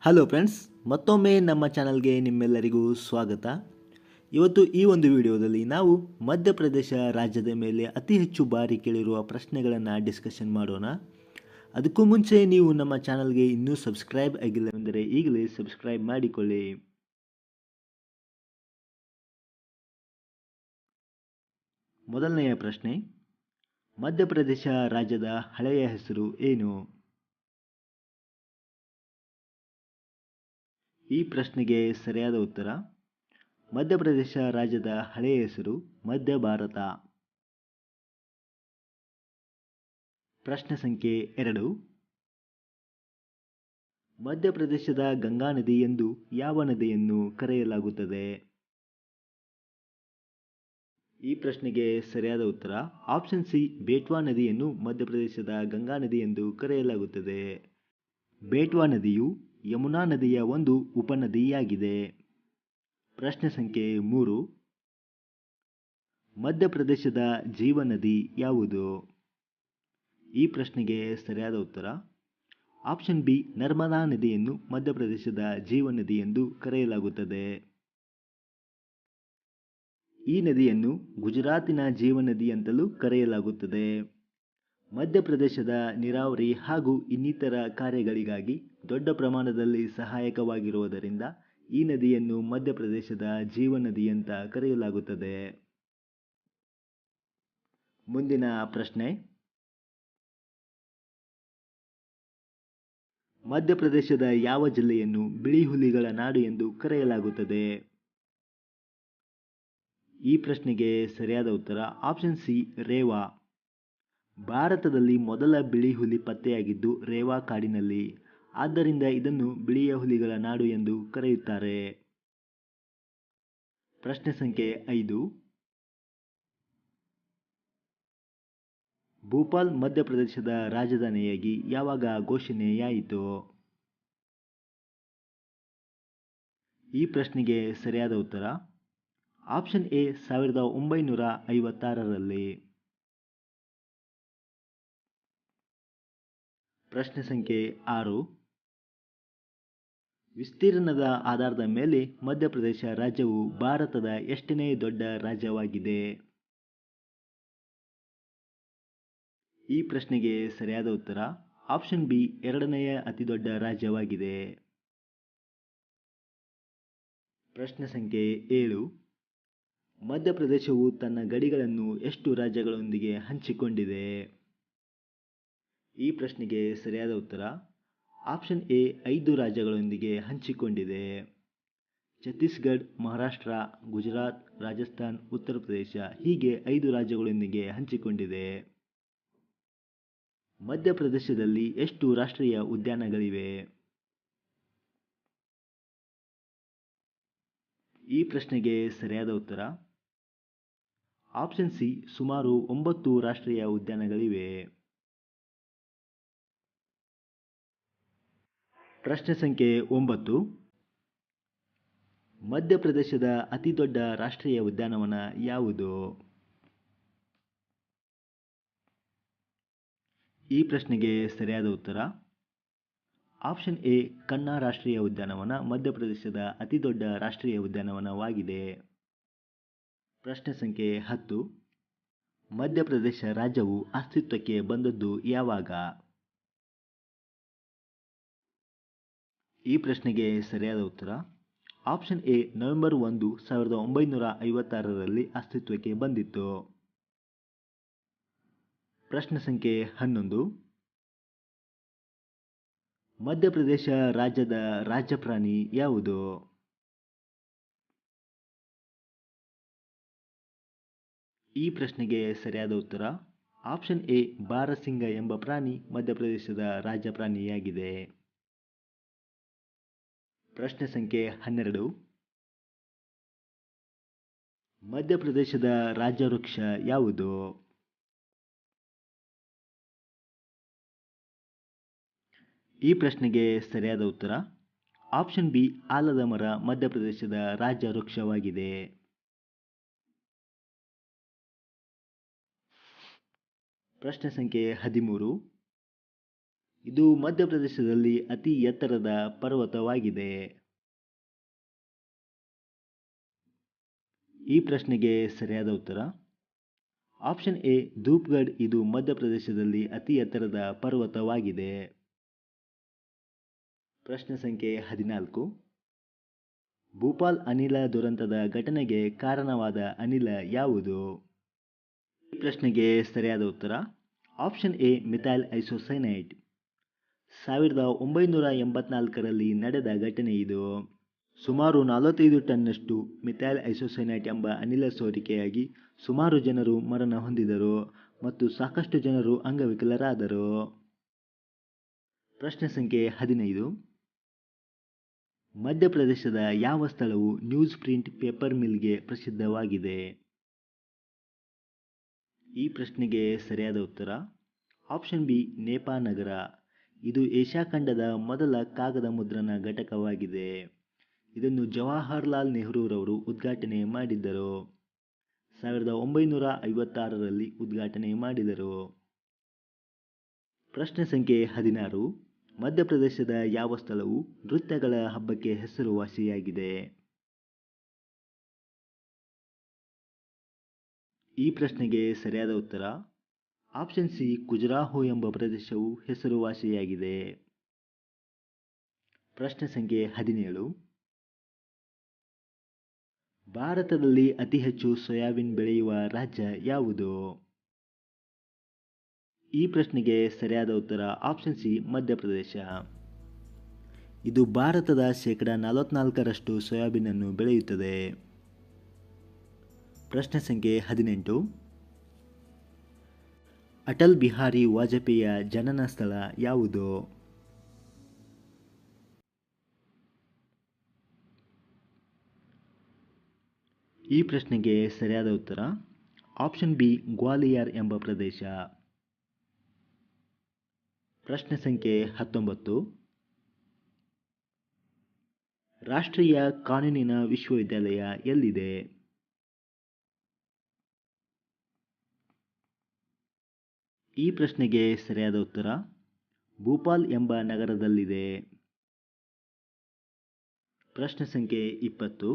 Hello friends, ಮತ್ತೊಮ್ಮೆ ನಮ್ಮ ಚಾನಲ್ಗೆ ನಿಮ್ಮೆಲ್ಲರಿಗೂ ಸ್ವಾಗತ. ಇವತ್ತು ಈ ಒಂದು ವಿಡಿಯೋದಲ್ಲಿ ನಾವು ಮಧ್ಯಪ್ರದೇಶ ರಾಜ್ಯದ ಮೇಲೆ ಅತಿ ಹೆಚ್ಚು ಬಾರಿ ಕೇಳಿರುವ ಪ್ರಶ್ನೆಗಳನ್ನು ಡಿಸ್ಕಷನ್ ಮಾಡೋಣ. ಅದಕ್ಕೂ ಮುಂಚೆ ನೀವು ನಮ್ಮ ಚಾನಲ್ಗೆ ಇನ್ನೂ ಸಬ್ಸ್ಕ್ರೈಬ್ ಆಗಿಲ್ಲವೆಂದರೆ ಈಗಲೇ ಸಬ್ಸ್ಕ್ರೈಬ್ ಮಾಡಿಕೊಳ್ಳಿ. ಮೊದಲನೆಯ ಪ್ರಶ್ನೆ, ಮಧ್ಯಪ್ರದೇಶ ರಾಜ್ಯದ ಹಳೆಯ ಹೆಸರು ಏನು? ಈ ಪ್ರಶ್ನೆಗೆ ಸರಿಯಾದ ಉತ್ತರ ಮಧ್ಯಪ್ರದೇಶ ರಾಜ್ಯದ ಹಳೆಯ ಹೆಸರು ಮಧ್ಯ ಭಾರತ. ಪ್ರಶ್ನೆ ಸಂಖ್ಯೆ 2, ಮಧ್ಯಪ್ರದೇಶದ ಗಂಗಾ ನದಿ ಎಂದು ಯಾವ ನದಿಯನ್ನು ಕರೆಯಲಾಗುತ್ತದೆ? ಈ ಪ್ರಶ್ನೆಗೆ ಸರಿಯಾದ ಉತ್ತರ ಆಪ್ಷನ್ ಸಿ, ಬೇಟ್ವಾ ನದಿಯನ್ನು ಮಧ್ಯಪ್ರದೇಶದ ಗಂಗಾ ನದಿ ಎಂದು ಕರೆಯಲಾಗುತ್ತದೆ. ಬೇಟ್ವಾ ನದಿಯು ಯಮುನಾ ನದಿಯ ಒಂದು ಉಪನದಿಯಾಗಿದೆ. ಪ್ರಶ್ನೆ ಸಂಖ್ಯೆ 3, ಮಧ್ಯಪ್ರದೇಶದ ಜೀವನದಿ ಯಾವುದು? ಈ ಪ್ರಶ್ನೆಗೆ ಸರಿಯಾದ ಉತ್ತರ ಆಪ್ಷನ್ ಬಿ, ನರ್ಮದಾ ನದಿಯನ್ನು ಮಧ್ಯಪ್ರದೇಶದ ಜೀವನದಿ ಎಂದು ಕರೆಯಲಾಗುತ್ತದೆ. ಈ ನದಿಯನ್ನು ಗುಜರಾತಿನ ಜೀವನದಿ ಅಂತಲೂ ಕರೆಯಲಾಗುತ್ತದೆ. ಮಧ್ಯಪ್ರದೇಶದ ನೀರಾವರಿ ಹಾಗೂ ಇನ್ನಿತರ ಕಾರ್ಯಗಳಿಗಾಗಿ ದೊಡ್ಡ ಪ್ರಮಾಣದಲ್ಲಿ ಸಹಾಯಕವಾಗಿರುವುದರಿಂದ ಈ ನದಿಯನ್ನು ಮಧ್ಯಪ್ರದೇಶದ ಜೀವನದಿ ಅಂತ ಕರೆಯಲಾಗುತ್ತದೆ. ಮುಂದಿನ ಪ್ರಶ್ನೆ, ಮಧ್ಯಪ್ರದೇಶದ ಯಾವ ಜಿಲ್ಲೆಯನ್ನು ಬಿಳಿ ಹುಲಿಗಳ ನಾಡು ಎಂದು ಕರೆಯಲಾಗುತ್ತದೆ? ಈ ಪ್ರಶ್ನೆಗೆ ಸರಿಯಾದ ಉತ್ತರ ಆಪ್ಷನ್ ಸಿ, ರೇವಾ. ಭಾರತದಲ್ಲಿ ಮೊದಲ ಬಿಳಿ ಹುಲಿ ಪತ್ತೆಯಾಗಿದ್ದು ರೇವಾ ಕಾಡಿನಲ್ಲಿ. ಆದ್ದರಿಂದ ಇದನ್ನು ಬಿಳಿಯ ಹುಲಿಗಳ ನಾಡು ಎಂದು ಕರೆಯುತ್ತಾರೆ. ಪ್ರಶ್ನೆ ಸಂಖ್ಯೆ 5, ಭೋಪಾಲ್ ಮಧ್ಯಪ್ರದೇಶದ ರಾಜಧಾನಿಯಾಗಿ ಯಾವಾಗ ಘೋಷಣೆಯಾಯಿತು? ಈ ಪ್ರಶ್ನೆಗೆ ಸರಿಯಾದ ಉತ್ತರ ಆಪ್ಷನ್ ಎ, 1956ರಲ್ಲಿ. ಪ್ರಶ್ನೆ ಸಂಖ್ಯೆ 6, ವಿಸ್ತೀರ್ಣದ ಆಧಾರದ ಮೇಲೆ ಮಧ್ಯಪ್ರದೇಶ ರಾಜ್ಯವು ಭಾರತದ ಎಷ್ಟನೇ ದೊಡ್ಡ ರಾಜ್ಯವಾಗಿದೆ? ಈ ಪ್ರಶ್ನೆಗೆ ಸರಿಯಾದ ಉತ್ತರ ಆಪ್ಷನ್ ಬಿ, 2ನೇ ಅತಿದೊಡ್ಡ ರಾಜ್ಯವಾಗಿದೆ. ಪ್ರಶ್ನೆ ಸಂಖ್ಯೆ 7, ಮಧ್ಯಪ್ರದೇಶವು ತನ್ನ ಗಡಿಗಳನ್ನು ಎಷ್ಟು ರಾಜ್ಯಗಳೊಂದಿಗೆ ಹಂಚಿಕೊಂಡಿದೆ? ಈ ಪ್ರಶ್ನೆಗೆ ಸರಿಯಾದ ಉತ್ತರ ಆಪ್ಷನ್ ಎ, 5 ರಾಜ್ಯಗಳೊಂದಿಗೆ ಹಂಚಿಕೊಂಡಿದೆ. ಛತ್ತೀಸ್ಗಢ, ಮಹಾರಾಷ್ಟ್ರ, ಗುಜರಾತ್, ರಾಜಸ್ಥಾನ್, ಉತ್ತರ ಪ್ರದೇಶ ಹೀಗೆ 5 ರಾಜ್ಯಗಳೊಂದಿಗೆ ಹಂಚಿಕೊಂಡಿದೆ. ಮಧ್ಯಪ್ರದೇಶದಲ್ಲಿ ಎಷ್ಟು ರಾಷ್ಟ್ರೀಯ ಉದ್ಯಾನಗಳಿವೆ? ಈ ಪ್ರಶ್ನೆಗೆ ಸರಿಯಾದ ಉತ್ತರ ಆಪ್ಷನ್ ಸಿ, ಸುಮಾರು 9 ರಾಷ್ಟ್ರೀಯ ಉದ್ಯಾನಗಳಿವೆ. ಪ್ರಶ್ನೆ ಸಂಖ್ಯೆ 9, ಮಧ್ಯಪ್ರದೇಶದ ಅತಿದೊಡ್ಡ ರಾಷ್ಟ್ರೀಯ ಉದ್ಯಾನವನ ಯಾವುದು? ಈ ಪ್ರಶ್ನೆಗೆ ಸರಿಯಾದ ಉತ್ತರ ಆಪ್ಷನ್ ಎ, ಕನ್ನಾ ರಾಷ್ಟ್ರೀಯ ಉದ್ಯಾನವನ ಮಧ್ಯಪ್ರದೇಶದ ಅತಿದೊಡ್ಡ ರಾಷ್ಟ್ರೀಯ ಉದ್ಯಾನವನವಾಗಿದೆ. ಪ್ರಶ್ನೆ ಸಂಖ್ಯೆ 10, ಮಧ್ಯಪ್ರದೇಶ ರಾಜ್ಯವು ಅಸ್ತಿತ್ವಕ್ಕೆ ಬಂದದ್ದು ಯಾವಾಗ? ಈ ಪ್ರಶ್ನೆಗೆ ಸರಿಯಾದ ಉತ್ತರ ಆಪ್ಷನ್ ಎ, ನವೆಂಬರ್ 1, 1956ರಲ್ಲಿ ಅಸ್ತಿತ್ವಕ್ಕೆ ಬಂದಿತ್ತು. ಪ್ರಶ್ನೆ ಸಂಖ್ಯೆ 11, ಮಧ್ಯಪ್ರದೇಶ ರಾಜ್ಯದ ರಾಜಪ್ರಾಣಿ ಯಾವುದು? ಈ ಪ್ರಶ್ನೆಗೆ ಸರಿಯಾದ ಉತ್ತರ ಆಪ್ಷನ್ ಎ, ಬಾರಸಿಂಗ ಎಂಬ ಪ್ರಾಣಿ ಮಧ್ಯಪ್ರದೇಶದ ರಾಜಪ್ರಾಣಿಯಾಗಿದೆ. ಪ್ರಶ್ನೆ ಸಂಖ್ಯೆ 12, ಮಧ್ಯಪ್ರದೇಶದ ರಾಜ್ಯ ವೃಕ್ಷ ಯಾವುದು? ಈ ಪ್ರಶ್ನೆಗೆ ಸರಿಯಾದ ಉತ್ತರ ಆಪ್ಷನ್ ಬಿ, ಆಲದ ಮರ ಮಧ್ಯಪ್ರದೇಶದ ರಾಜ್ಯ ವೃಕ್ಷವಾಗಿದೆ. ಪ್ರಶ್ನೆ ಸಂಖ್ಯೆ 13, ಇದು ಮಧ್ಯಪ್ರದೇಶದಲ್ಲಿ ಅತಿ ಎತ್ತರದ ಪರ್ವತವಾಗಿದೆ. ಈ ಪ್ರಶ್ನೆಗೆ ಸರಿಯಾದ ಉತ್ತರ ಆಪ್ಷನ್ ಎ ಧೂಪ್ಗಢ್. ಇದು ಮಧ್ಯಪ್ರದೇಶದಲ್ಲಿ ಅತಿ ಎತ್ತರದ ಪರ್ವತವಾಗಿದೆ. ಪ್ರಶ್ನೆ ಸಂಖ್ಯೆ 14. ಭೂಪಾಲ್ ಅನಿಲ ದುರಂತದ ಘಟನೆಗೆ ಕಾರಣವಾದ ಅನಿಲ ಯಾವುದು? ಈ ಪ್ರಶ್ನೆಗೆ ಸರಿಯಾದ ಉತ್ತರ ಆಪ್ಷನ್ ಎ ಮಿಥೈಲ್ ಐಸೋಸೈನೈಡ್. 1984ರಲ್ಲಿ ನಡೆದ ಘಟನೆ ಇದು. ಸುಮಾರು 45 ಟನ್ನಷ್ಟು ಮಿಥೈಲ್ ಐಸೋಸೈನೈಟ್ ಎಂಬ ಅನಿಲ ಸೋರಿಕೆಯಾಗಿ ಸುಮಾರು ಜನರು ಮರಣ ಹೊಂದಿದರು ಮತ್ತು ಸಾಕಷ್ಟು ಜನರು ಅಂಗವಿಕಲರಾದರು. ಪ್ರಶ್ನೆ ಸಂಖ್ಯೆ 15. ಮಧ್ಯಪ್ರದೇಶದ ಯಾವ ಸ್ಥಳವು ನ್ಯೂಸ್ ಪ್ರಿಂಟ್ ಪೇಪರ್ ಮಿಲ್ಗೆ ಪ್ರಸಿದ್ಧವಾಗಿದೆ? ಈ ಪ್ರಶ್ನೆಗೆ ಸರಿಯಾದ ಉತ್ತರ ಆಪ್ಷನ್ ಬಿ ನೇಪಾ ನಗರ. ಇದು ಏಷ್ಯಾ ಖಂಡದ ಮೊದಲ ಕಾಗದ ಮುದ್ರಣ ಘಟಕವಾಗಿದೆ. ಇದನ್ನು ಜವಾಹರ್ಲಾಲ್ ನೆಹರೂರವರು ಉದ್ಘಾಟನೆ ಮಾಡಿದ್ದರು. 1956ರಲ್ಲಿ ಉದ್ಘಾಟನೆ ಮಾಡಿದರು. ಪ್ರಶ್ನೆ ಸಂಖ್ಯೆ 16. ಮಧ್ಯಪ್ರದೇಶದ ಯಾವ ಸ್ಥಳವು ನೃತ್ಯಗಳ ಹಬ್ಬಕ್ಕೆ ಹೆಸರುವಾಸಿಯಾಗಿದೆ? ಈ ಪ್ರಶ್ನೆಗೆ ಸರಿಯಾದ ಉತ್ತರ ಆಪ್ಷನ್ ಸಿ ಖಜುರಾಹೋ ಎಂಬ ಪ್ರದೇಶವು ಹೆಸರುವಾಸಿಯಾಗಿದೆ. ಪ್ರಶ್ನೆ ಸಂಖ್ಯೆ 17. ಭಾರತದಲ್ಲಿ ಅತಿ ಹೆಚ್ಚು ಸೋಯಾಬೀನ್ ಬೆಳೆಯುವ ರಾಜ್ಯ ಯಾವುದು? ಈ ಪ್ರಶ್ನೆಗೆ ಸರಿಯಾದ ಉತ್ತರ ಆಪ್ಷನ್ ಸಿ ಮಧ್ಯಪ್ರದೇಶ. ಇದು ಭಾರತದ ಶೇಕಡ 44ರಷ್ಟು ಸೋಯಾಬೀನನ್ನು ಬೆಳೆಯುತ್ತದೆ. ಪ್ರಶ್ನೆ ಸಂಖ್ಯೆ 18. ಅಟಲ್ ಬಿಹಾರಿ ವಾಜಪೇಯಿಯ ಜನನ ಸ್ಥಳ ಯಾವುದು? ಈ ಪ್ರಶ್ನೆಗೆ ಸರಿಯಾದ ಉತ್ತರ ಆಪ್ಷನ್ ಬಿ ಗ್ವಾಲಿಯರ್ ಎಂಬ ಪ್ರದೇಶ. ಪ್ರಶ್ನೆ ಸಂಖ್ಯೆ 19. ರಾಷ್ಟ್ರೀಯ ಕಾನೂನಿನ ವಿಶ್ವವಿದ್ಯಾಲಯ ಎಲ್ಲಿದೆ? ಈ ಪ್ರಶ್ನೆಗೆ ಸರಿಯಾದ ಉತ್ತರ ಭೂಪಾಲ್ ಎಂಬ ನಗರದಲ್ಲಿದೆ. ಪ್ರಶ್ನೆ ಸಂಖ್ಯೆ 20.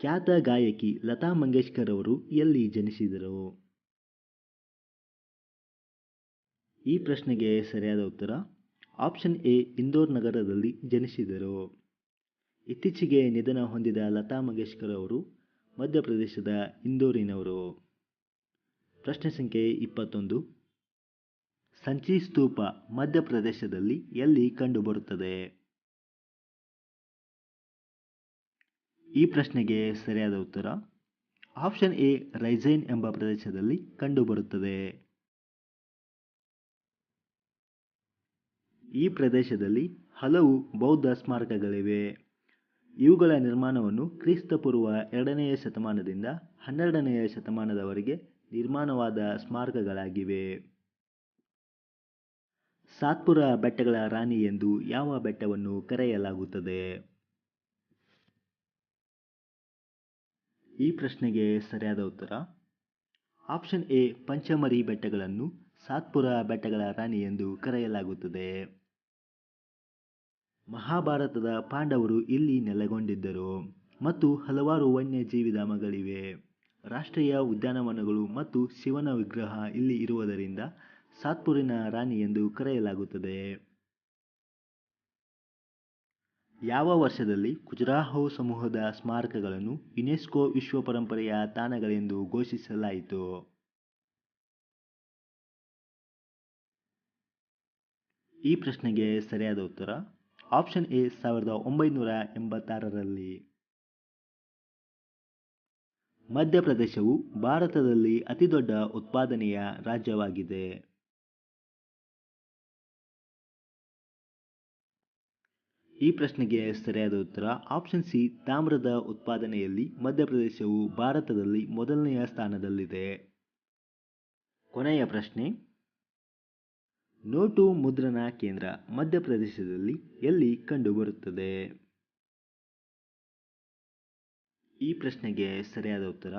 ಖ್ಯಾತ ಗಾಯಕಿ ಲತಾ ಮಂಗೇಶ್ಕರ್ ಅವರು ಎಲ್ಲಿ ಜನಿಸಿದರು? ಈ ಪ್ರಶ್ನೆಗೆ ಸರಿಯಾದ ಉತ್ತರ ಆಪ್ಷನ್ ಎ ಇಂದೋರ್ ನಗರದಲ್ಲಿ ಜನಿಸಿದರು. ಇತ್ತೀಚೆಗೆ ನಿಧನ ಹೊಂದಿದ ಲತಾ ಮಂಗೇಶ್ಕರ್ ಅವರು ಮಧ್ಯಪ್ರದೇಶದ ಇಂದೋರಿನವರು. ಪ್ರಶ್ನೆ ಸಂಖ್ಯೆ 21. ಸಂಚಿ ಸ್ತೂಪ ಮಧ್ಯಪ್ರದೇಶದಲ್ಲಿ ಎಲ್ಲಿ ಕಂಡುಬರುತ್ತದೆ? ಈ ಪ್ರಶ್ನೆಗೆ ಸರಿಯಾದ ಉತ್ತರ ಆಪ್ಷನ್ ಎ ರೈಸೈನ್ ಎಂಬ ಪ್ರದೇಶದಲ್ಲಿ ಕಂಡುಬರುತ್ತದೆ. ಈ ಪ್ರದೇಶದಲ್ಲಿ ಹಲವು ಬೌದ್ಧ ಸ್ಮಾರಕಗಳಿವೆ. ಇವುಗಳ ನಿರ್ಮಾಣವನ್ನು ಕ್ರಿಸ್ತಪೂರ್ವ 2ನೇ ಶತಮಾನದಿಂದ 12ನೇ ಶತಮಾನದವರೆಗೆ ನಿರ್ಮಾಣವಾದ ಸ್ಮಾರಕಗಳಾಗಿವೆ. ಸಾತ್ಪುರ ಬೆಟ್ಟಗಳ ರಾಣಿ ಎಂದು ಯಾವ ಬೆಟ್ಟವನ್ನು ಕರೆಯಲಾಗುತ್ತದೆ? ಈ ಪ್ರಶ್ನೆಗೆ ಸರಿಯಾದ ಉತ್ತರ ಆಪ್ಷನ್ ಎ ಪಂಚಮರಿ ಬೆಟ್ಟಗಳನ್ನು ಸಾತ್ಪುರ ಬೆಟ್ಟಗಳ ರಾಣಿ ಎಂದು ಕರೆಯಲಾಗುತ್ತದೆ. ಮಹಾಭಾರತದ ಪಾಂಡವರು ಇಲ್ಲಿ ನೆಲೆಗೊಂಡಿದ್ದರು ಮತ್ತು ಹಲವಾರು ವನ್ಯಜೀವಿಧಾಮಗಳಿವೆ. ರಾಷ್ಟ್ರೀಯ ಉದ್ಯಾನವನಗಳು ಮತ್ತು ಶಿವನ ವಿಗ್ರಹ ಇಲ್ಲಿ ಇರುವುದರಿಂದ ಸಾತ್ಪುರಿನ ರಾಣಿ ಎಂದು ಕರೆಯಲಾಗುತ್ತದೆ. ಯಾವ ವರ್ಷದಲ್ಲಿ ಖಜುರಾಹೋ ಸಮೂಹದ ಸ್ಮಾರಕಗಳನ್ನು ಯುನೆಸ್ಕೋ ವಿಶ್ವ ಪರಂಪರೆಯ ತಾಣಗಳೆಂದು ಘೋಷಿಸಲಾಯಿತು? ಈ ಪ್ರಶ್ನೆಗೆ ಸರಿಯಾದ ಉತ್ತರ ಆಪ್ಷನ್ ಎ 1986ರಲ್ಲಿ. ಮಧ್ಯಪ್ರದೇಶವು ಭಾರತದಲ್ಲಿ ಅತಿದೊಡ್ಡ ಉತ್ಪಾದನೆಯ ರಾಜ್ಯವಾಗಿದೆ. ಈ ಪ್ರಶ್ನೆಗೆ ಸರಿಯಾದ ಉತ್ತರ ಆಪ್ಷನ್ ಸಿ ತಾಮ್ರದ ಉತ್ಪಾದನೆಯಲ್ಲಿ ಮಧ್ಯಪ್ರದೇಶವು ಭಾರತದಲ್ಲಿ ಮೊದಲನೆಯ ಸ್ಥಾನದಲ್ಲಿದೆ. ಕೊನೆಯ ಪ್ರಶ್ನೆ. ನೋಟು ಮುದ್ರಣಾ ಕೇಂದ್ರ ಮಧ್ಯಪ್ರದೇಶದಲ್ಲಿ ಎಲ್ಲಿ ಕಂಡುಬರುತ್ತದೆ? ಈ ಪ್ರಶ್ನೆಗೆ ಸರಿಯಾದ ಉತ್ತರ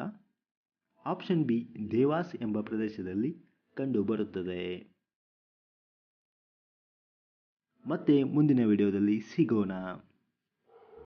ಆಪ್ಷನ್ ಬಿ ದೇವಾಸ್ ಎಂಬ ಪ್ರದೇಶದಲ್ಲಿ ಕಂಡುಬರುತ್ತದೆ. ಮತ್ತೆ ಮುಂದಿನ ವಿಡಿಯೋದಲ್ಲಿ ಸಿಗೋಣ.